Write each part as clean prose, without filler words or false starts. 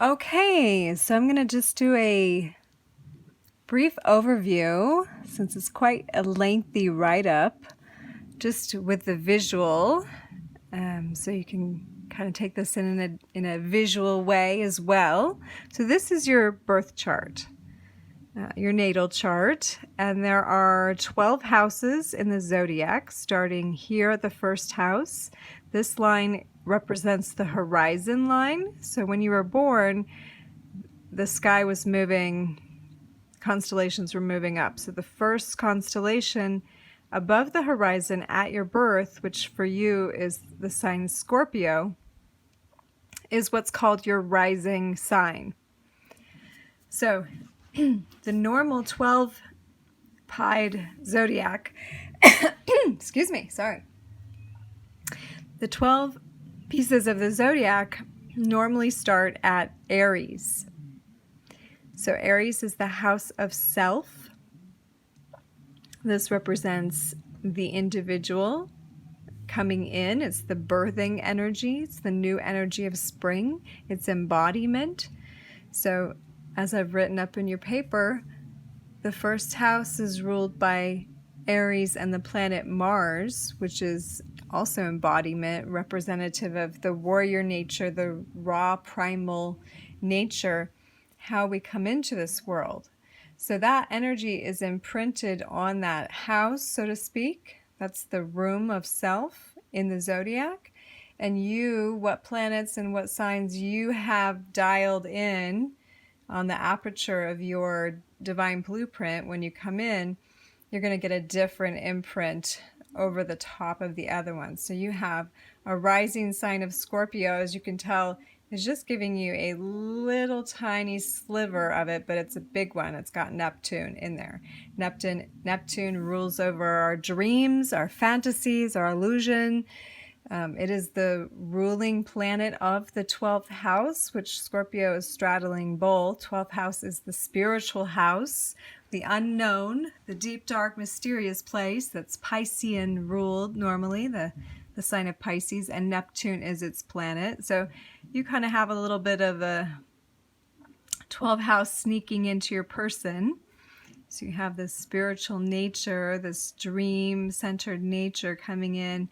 Okay, so I'm going to just do a brief overview since it's quite a lengthy write-up, just with the visual, so you can kind of take this in a visual way as well. So this is your birth chart, your natal chart, and there are 12 houses in the zodiac, starting here at the first house. This line represents the horizon line. So when you were born, the sky was moving, constellations were moving up. So the first constellation above the horizon at your birth, which for you is the sign Scorpio, is what's called your rising sign. So the normal 12-pied zodiac, excuse me, sorry. The 12 pieces of the zodiac normally start at Aries. So Aries is the house of self. This represents the individual coming in. It's the birthing energy. It's the new energy of spring. It's embodiment. So as I've written up in your paper, the first house is ruled by Aries and the planet Mars, which is also embodiment, representative of the warrior nature, the raw primal nature, how we come into this world. So that energy is imprinted on that house, so to speak. That's the room of self in the zodiac. And you, what planets and what signs you have dialed in on the aperture of your divine blueprint, when you come in, you're going to get a different imprint over the top of the other one. So you have a rising sign of Scorpio, as you can tell, is just giving you a little tiny sliver of it, but it's a big one. It's got Neptune in there. Neptune rules over our dreams, our fantasies, our illusion. It is the ruling planet of the 12th house, which Scorpio is straddling both. 12th house is the spiritual house, the unknown, the deep, dark, mysterious place that's Piscean ruled normally, the sign of Pisces, and Neptune is its planet. So you kind of have a little bit of a 12th house sneaking into your person. So you have this spiritual nature, this dream-centered nature coming in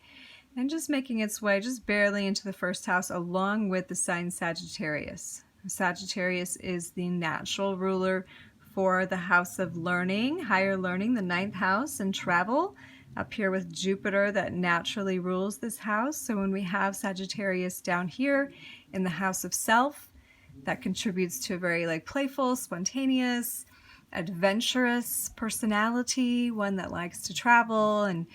and just making its way just barely into the first house, along with the sign Sagittarius. Sagittarius is the natural ruler for the house of learning, higher learning, the 9th house, and travel, up here with Jupiter that naturally rules this house. So when we have Sagittarius down here in the house of self, that contributes to a very playful, spontaneous, adventurous personality, one that likes to travel, and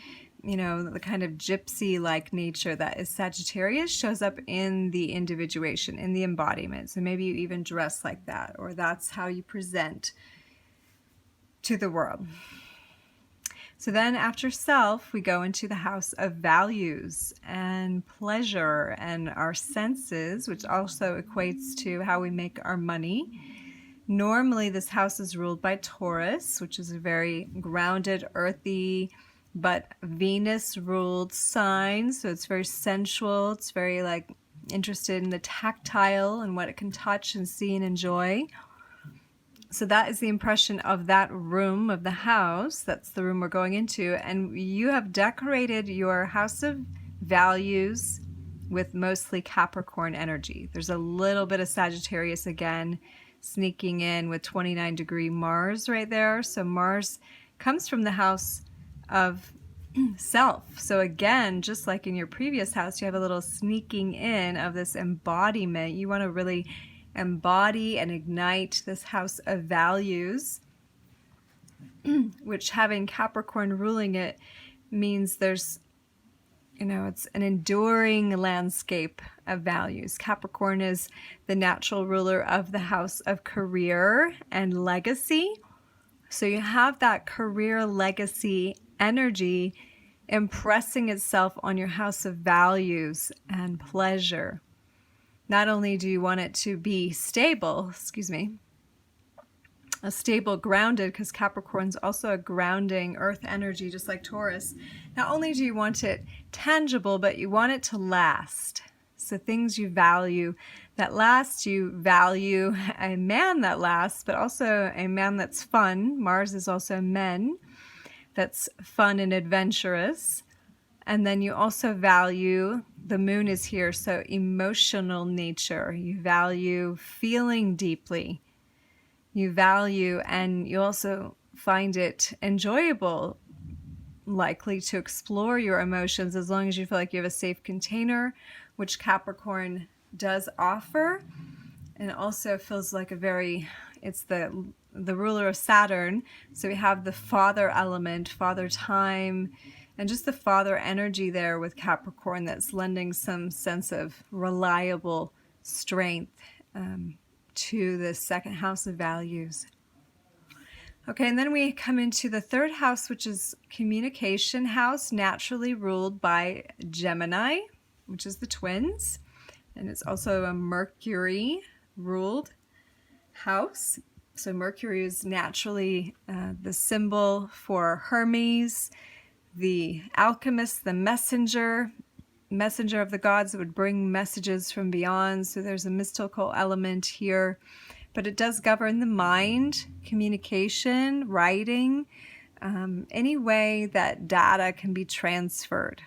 the kind of gypsy-like nature that is Sagittarius shows up in the individuation, in the embodiment. So maybe you even dress like that, or that's how you present to the world. So then after self, we go into the house of values and pleasure and our senses, which also equates to how we make our money. Normally, this house is ruled by Taurus, which is a very grounded, earthy, but Venus-ruled sign. So it's very sensual. It's very interested in the tactile and what it can touch and see and enjoy. So that is the impression of that room of the house. That's the room we're going into. And you have decorated your house of values with mostly Capricorn energy. There's a little bit of Sagittarius again sneaking in with 29-degree Mars right there. So Mars comes from the house of self. So again, just like in your previous house, you have a little sneaking in of this embodiment. You want to really embody and ignite this house of values, which having Capricorn ruling it means there's, it's an enduring landscape of values. Capricorn is the natural ruler of the house of career and legacy. So you have that career legacy energy impressing itself on your house of values and pleasure. Not only do you want it to be stable, a stable, grounded, because Capricorn's also a grounding earth energy, just like Taurus. Not only do you want it tangible, but you want it to last. So things you value that lasts. You value a man that lasts, but also a man that's fun. Mars is also men, that's fun and adventurous. And then you also value, the moon is here, so emotional nature. You value feeling deeply. You value, and you also find it enjoyable, likely to explore your emotions as long as you feel like you have a safe container, which Capricorn does offer. And it also feels like it's the ruler of Saturn. So we have the father element, father time, and just the father energy there with Capricorn that's lending some sense of reliable strength to the second house of values. Okay, and then we come into the third house, which is communication house, naturally ruled by Gemini, which is the twins. And it's also a Mercury ruled house. So Mercury is naturally the symbol for Hermes, the alchemist, the messenger of the gods that would bring messages from beyond. So there's a mystical element here, but it does govern the mind, communication, writing, any way that data can be transferred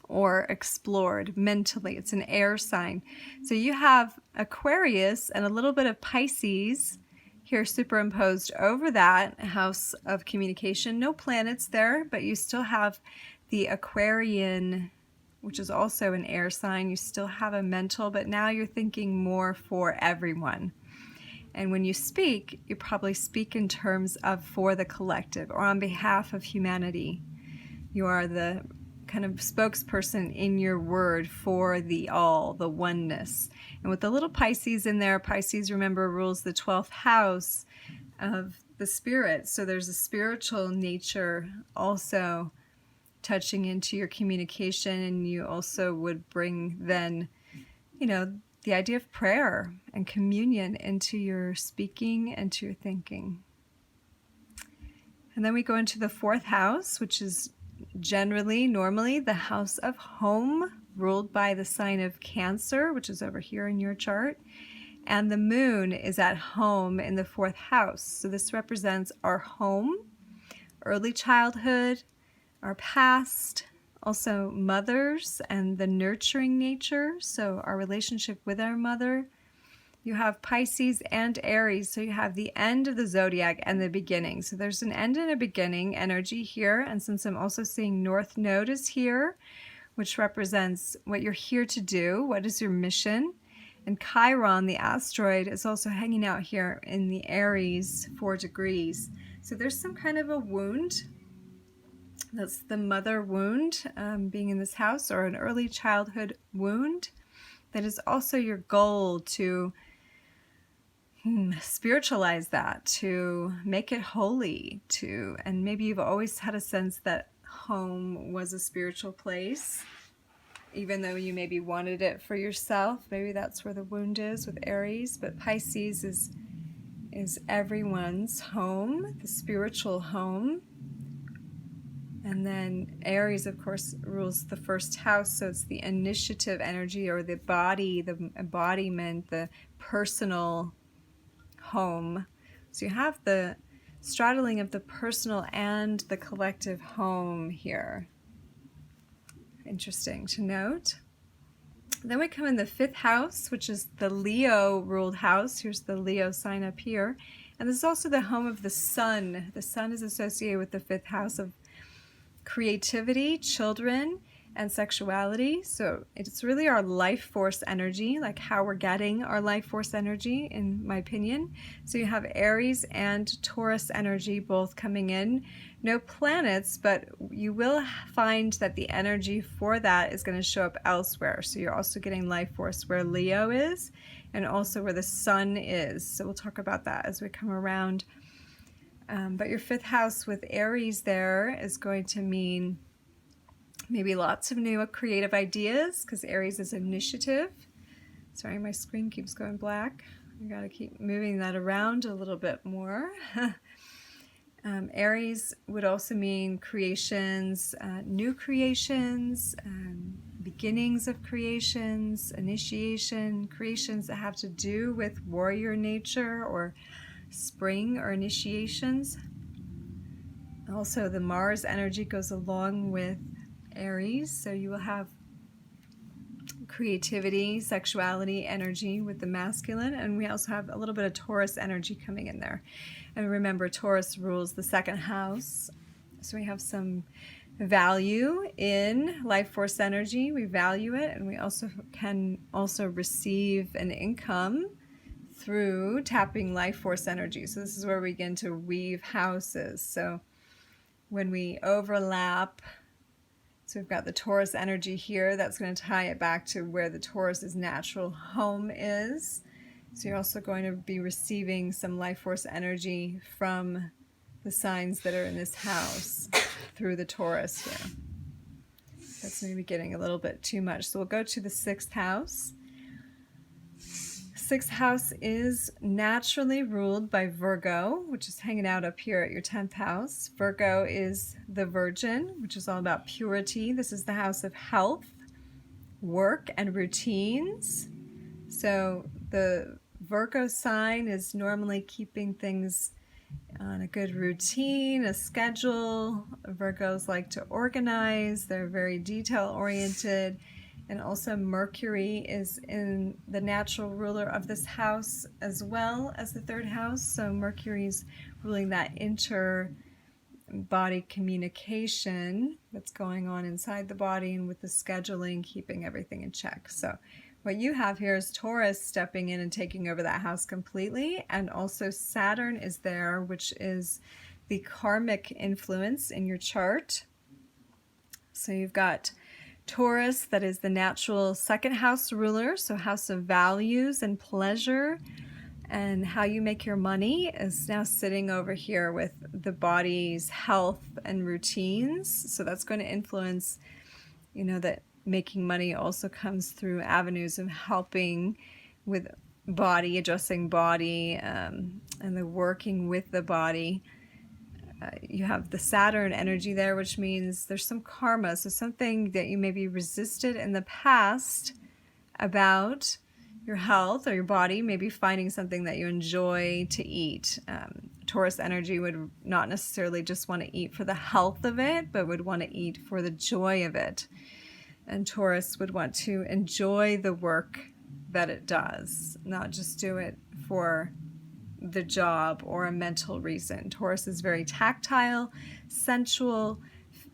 or explored mentally. It's an air sign. So you have Aquarius and a little bit of Pisces here superimposed over that house of communication. No planets there, but you still have the Aquarian, which is also an air sign. You still have a mental, but now you're thinking more for everyone. And when you speak, you probably speak in terms of for the collective or on behalf of humanity. You are the kind of spokesperson in your word for the all, the oneness. And with the little Pisces in there, Pisces, remember, rules the 12th house of the spirit. So there's a spiritual nature also touching into your communication, and you also would bring then, the idea of prayer and communion into your speaking and to your thinking. And then we go into the fourth house, which is normally the house of home, ruled by the sign of Cancer, which is over here in your chart. And the moon is at home in the fourth house. So this represents our home, early childhood, our past, also mothers and the nurturing nature. So our relationship with our mother. You have Pisces and Aries, so you have the end of the zodiac and the beginning. So there's an end and a beginning energy here. And since I'm also seeing North Node is here, which represents what you're here to do, what is your mission. And Chiron, the asteroid, is also hanging out here in the Aries 4 degrees. So there's some kind of a wound. That's the mother wound being in this house, or an early childhood wound. That is also your goal to spiritualize that, to make it holy, and maybe you've always had a sense that home was a spiritual place, even though you maybe wanted it for yourself. Maybe that's where the wound is with Aries. But Pisces is everyone's home, the spiritual home. And then Aries, of course, rules the first house, so it's the initiative energy, or the body, the embodiment, the personal home. So you have the straddling of the personal and the collective home here. Interesting to note. Then we come in the fifth house, which is the Leo ruled house. Here's the Leo sign up here. And this is also the home of the sun. The sun is associated with the fifth house of creativity, children, and sexuality. So it's really our life force energy, like how we're getting our life force energy, in my opinion. So you have Aries and Taurus energy both coming in. No planets, but you will find that the energy for that is going to show up elsewhere. So you're also getting life force where Leo is, and also where the sun is. So we'll talk about that as we come around. But your fifth house with Aries there is going to mean maybe lots of new creative ideas, because Aries is initiative. Sorry, my screen keeps going black. I got to keep moving that around a little bit more. Aries would also mean creations, new creations, beginnings of creations, initiation, creations that have to do with warrior nature or spring or initiations. Also, the Mars energy goes along with Aries, so you will have creativity, sexuality, energy with the masculine, and we also have a little bit of Taurus energy coming in there. And remember, Taurus rules the second house, so we have some value in life force energy. We value it, and we also can receive an income through tapping life force energy. So this is where we begin to weave houses. So when we overlap, so we've got the Taurus energy here, that's going to tie it back to where the Taurus's natural home is. So you're also going to be receiving some life force energy from the signs that are in this house through the Taurus here. That's maybe getting a little bit too much. So we'll go to the 6th house. 6th house is naturally ruled by Virgo, which is hanging out up here at your 10th house. Virgo is the Virgin, which is all about purity. This is the house of health, work, and routines. So the Virgo sign is normally keeping things on a good routine, a schedule. Virgos like to organize. They're very detail-oriented. And also Mercury is in the natural ruler of this house as well as the 3rd house. So Mercury's ruling that inter-body communication that's going on inside the body and with the scheduling, keeping everything in check. So what you have here is Taurus stepping in and taking over that house completely. And also Saturn is there, which is the karmic influence in your chart. So you've got Taurus, that is the natural 2nd house ruler, so house of values and pleasure and how you make your money, is now sitting over here with the body's health and routines. So that's going to influence, that making money also comes through avenues of helping with body, addressing body, and the working with the body. You have the Saturn energy there, which means there's some karma. So something that you maybe resisted in the past about your health or your body, maybe finding something that you enjoy to eat. Taurus energy would not necessarily just want to eat for the health of it, but would want to eat for the joy of it. And Taurus would want to enjoy the work that it does, not just do it for the job or a mental reason. Taurus is very tactile, sensual,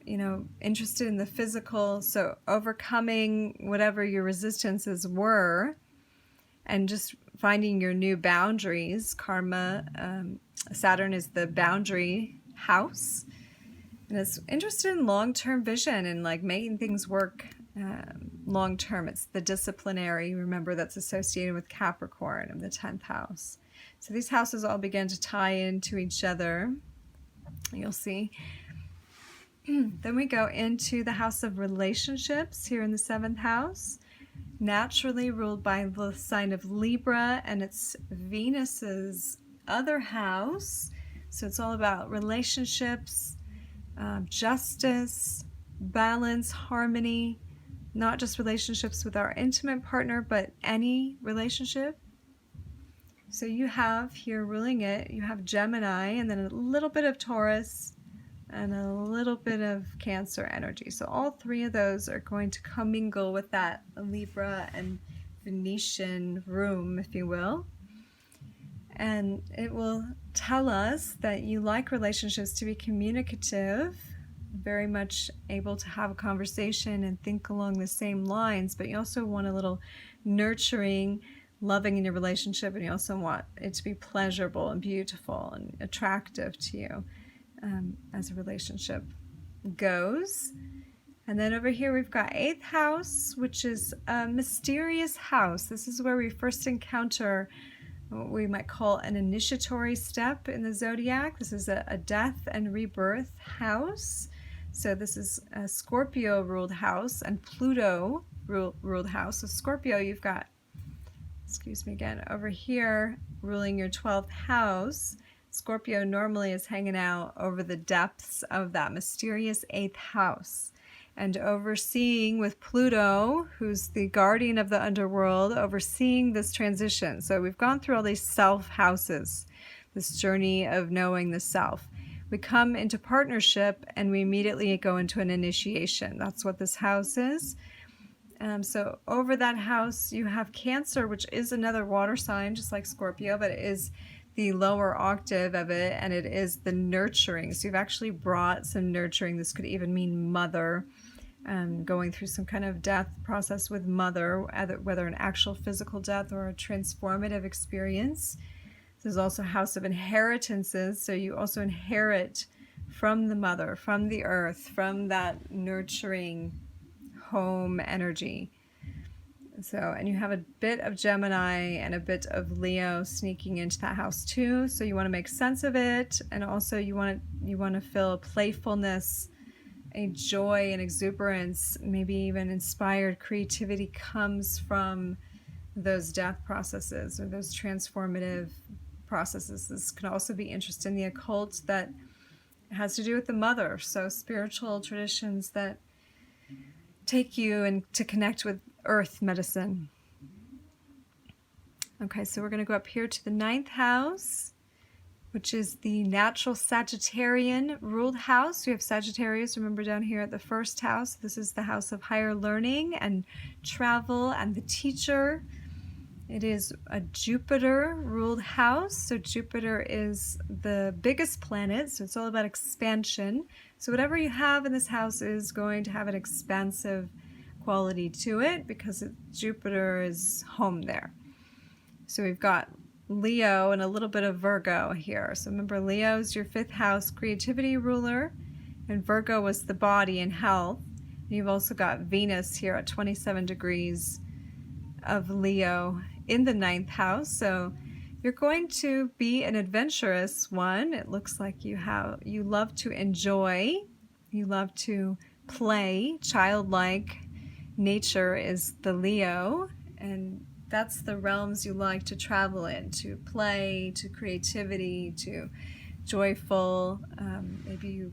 interested in the physical. So overcoming whatever your resistances were and just finding your new boundaries. Karma, Saturn is the boundary house. And it's interested in long-term vision and making things work long-term. It's the disciplinary, remember, that's associated with Capricorn of the 10th house. So these houses all begin to tie into each other, you'll see. Then we go into the house of relationships here in the 7th house, naturally ruled by the sign of Libra, and it's Venus's other house. So it's all about relationships, justice, balance, harmony, not just relationships with our intimate partner, but any relationship. So you have here ruling it, you have Gemini, and then a little bit of Taurus and a little bit of Cancer energy. So all 3 of those are going to commingle with that Libra and Venetian room, if you will. And it will tell us that you like relationships to be communicative, very much able to have a conversation and think along the same lines, but you also want a little nurturing, loving in your relationship, and you also want it to be pleasurable and beautiful and attractive to you as a relationship goes. And then over here we've got 8th house, which is a mysterious house. This is where we first encounter what we might call an initiatory step in the zodiac. This is a death and rebirth house. So this is a Scorpio ruled house and Pluto ruled house. So Scorpio, you've got, over here ruling your 12th house. Scorpio normally is hanging out over the depths of that mysterious 8th house. and overseeing with Pluto, who's the guardian of the underworld, overseeing this transition. So we've gone through all these self houses, this journey of knowing the self. We come into partnership and we immediately go into an initiation. That's what this house is. So over that house, you have Cancer, which is another water sign, just like Scorpio, but it is the lower octave of it, and it is the nurturing. So you've actually brought some nurturing. This could even mean mother, going through some kind of death process with mother, whether an actual physical death or a transformative experience. There's also house of inheritances, so you also inherit from the mother, from the earth, from that nurturing home energy. So, and you have a bit of Gemini and a bit of Leo sneaking into that house too. So you want to make sense of it, and also you want to feel playfulness, a joy and exuberance, maybe even inspired creativity comes from those death processes or those transformative processes. This can also be interest in the occult that has to do with the mother. So spiritual traditions that take you and to connect with earth medicine. Okay, so we're going to go up here to the 9th house, which is the natural Sagittarian ruled house. We have Sagittarius, remember, down here at the 1st house. This is the house of higher learning and travel and the teacher. It is a Jupiter ruled house. So Jupiter is the biggest planet, so it's all about expansion. So whatever you have in this house is going to have an expansive quality to it because Jupiter is home there. So we've got Leo and a little bit of Virgo here. So remember, Leo is your 5th house creativity ruler, and Virgo was the body and health. And you've also got Venus here at 27 degrees of Leo in the 9th house. So you're going to be an adventurous one. It looks like you love to enjoy, you love to play. Childlike nature is the Leo, and that's the realms you like to travel in, to play, to creativity, to joyful. Maybe you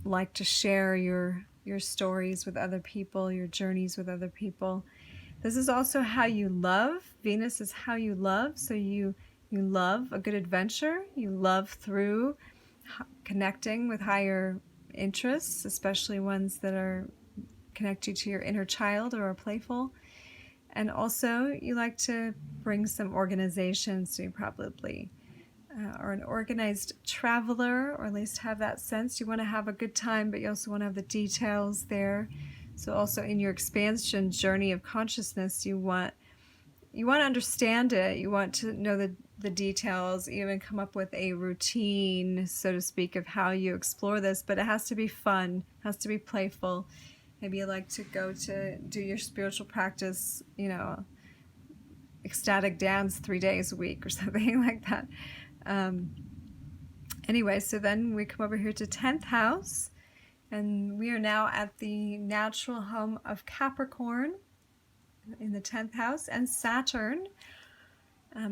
like to share your stories with other people, your journeys with other people. This is also how you love. Venus is how you love. So you love a good adventure. You love through connecting with higher interests, especially ones that connect you to your inner child or are playful. And also you like to bring some organization. So you probably are an organized traveler, or at least have that sense. You want to have a good time, but you also want to have the details there. So also in your expansion journey of consciousness, you want to understand it. You want to know the details, even come up with a routine, so to speak, of how you explore this. But it has to be fun, has to be playful. Maybe you like to go to do your spiritual practice, ecstatic dance 3 days a week or something like that. Anyway, so then we come over here to 10th house. And we are now at the natural home of Capricorn in the 10th house, and Saturn,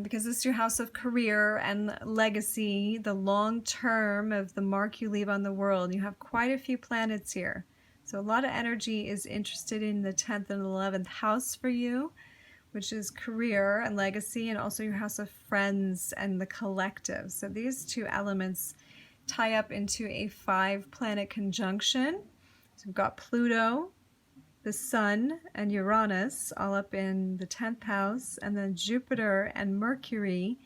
because this is your house of career and legacy, the long term of the mark you leave on the world. You have quite a few planets here. So a lot of energy is interested in the 10th and 11th house for you, which is career and legacy, and also your house of friends and the collective. So these two elements tie up into a 5-planet conjunction. So we've got Pluto, the Sun, and Uranus all up in the 10th house, and then Jupiter and Mercury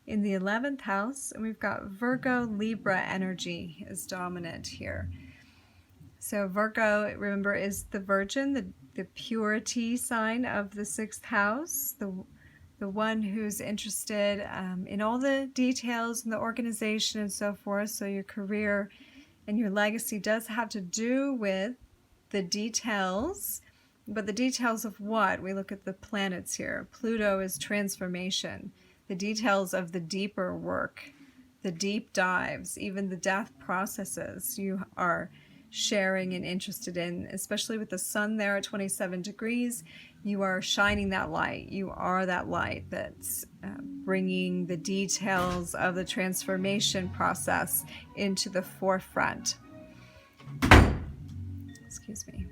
in the 11th house, and we've got Virgo Libra energy is dominant here. So Virgo, remember, is the Virgin, the purity sign of the 6th house, the one who's interested in all the details and the organization and so forth. So your career and your legacy does have to do with the details, but the details of what? We look at the planets here. Pluto is transformation, the details of the deeper work, the deep dives, even the death processes you are sharing and interested in, especially with the sun there at 27 degrees. You are shining that light. You are that light that's bringing the details of the transformation process into the forefront. Let's excuse me.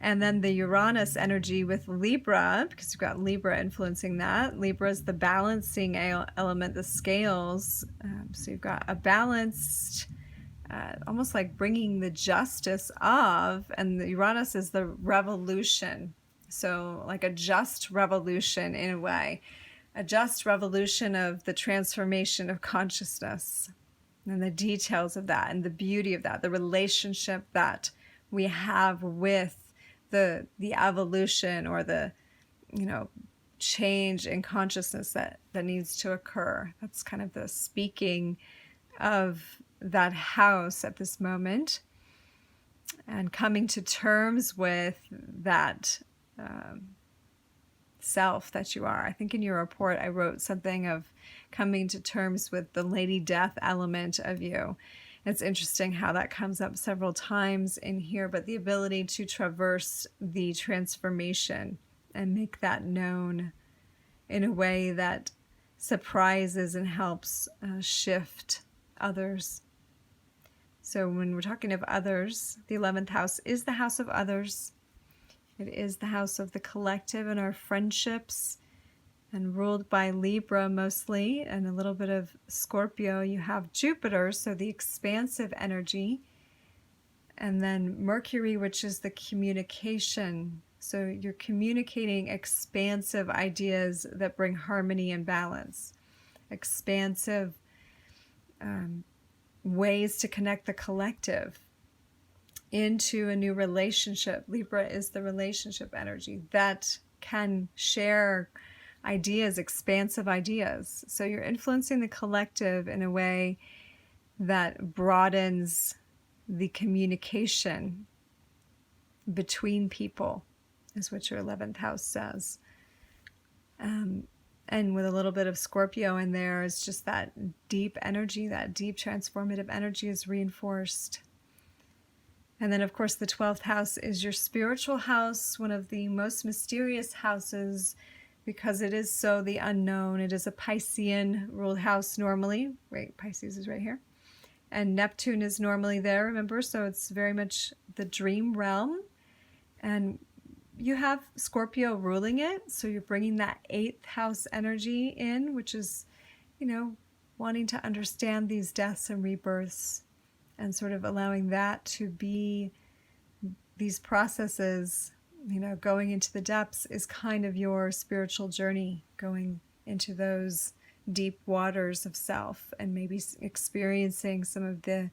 And then the Uranus energy with Libra, because you've got Libra influencing that. Libra is the balancing element, the scales. So you've got a balanced, almost like bringing the justice of, and the Uranus is the revolution. So like a just revolution in a way, a just revolution of the transformation of consciousness and the details of that and the beauty of that, the relationship that we have with the evolution or the, you know, change in consciousness that needs to occur. That's kind of the speaking of that house at this moment, and coming to terms with that self that you are. I think in your report I wrote something of coming to terms with the Lady Death element of you. It's interesting how that comes up several times in here, but the ability to traverse the transformation and make that known in a way that surprises and helps shift others. So when we're talking of others, the 11th house is the house of others. It is the house of the collective and our friendships, and ruled by Libra mostly, and a little bit of Scorpio. You have Jupiter, so the expansive energy, and then Mercury, which is the communication. So you're communicating expansive ideas that bring harmony and balance, expansive ways to connect the collective into a new relationship. Libra is the relationship energy that can share ideas, expansive ideas. So you're influencing the collective in a way that broadens the communication between people, is what your 11th house says. And with a little bit of Scorpio in there, it's just that deep energy, that deep transformative energy is reinforced. And then, of course, the 12th house is your spiritual house, one of the most mysterious houses, because it is so the unknown. It is a Piscean ruled house normally. Wait, Pisces is right here. And Neptune is normally there, remember? So it's very much the dream realm. And you have Scorpio ruling it. So you're bringing that 8th house energy in, which is, you know, wanting to understand these deaths and rebirths and sort of allowing that to be these processes. You know, going into the depths is kind of your spiritual journey, going into those deep waters of self and maybe experiencing some of the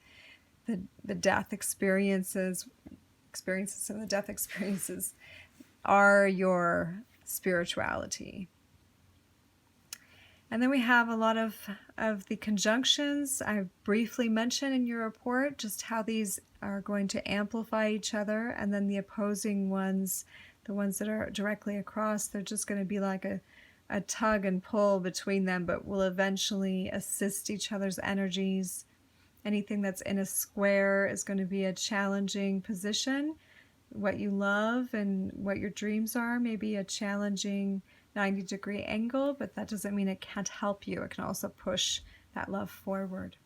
death experiences. Some of the death experiences are your spirituality. And then we have a lot of the conjunctions. I briefly mentioned in your report just how these are going to amplify each other. And then the opposing ones, the ones that are directly across, they're just going to be like a tug and pull between them, but will eventually assist each other's energies. Anything that's in a square is going to be a challenging position. What you love and what your dreams are may be a challenging 90-degree angle, but that doesn't mean it can't help you. It can also push that love forward.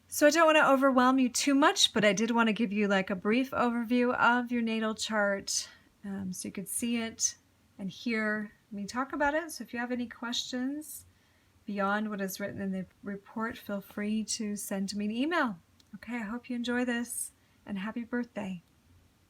So I don't want to overwhelm you too much, but I did want to give you like a brief overview of your natal chart so you could see it and hear me talk about it. So if you have any questions beyond what is written in the report, feel free to send me an email. Okay, I hope you enjoy this, and happy birthday.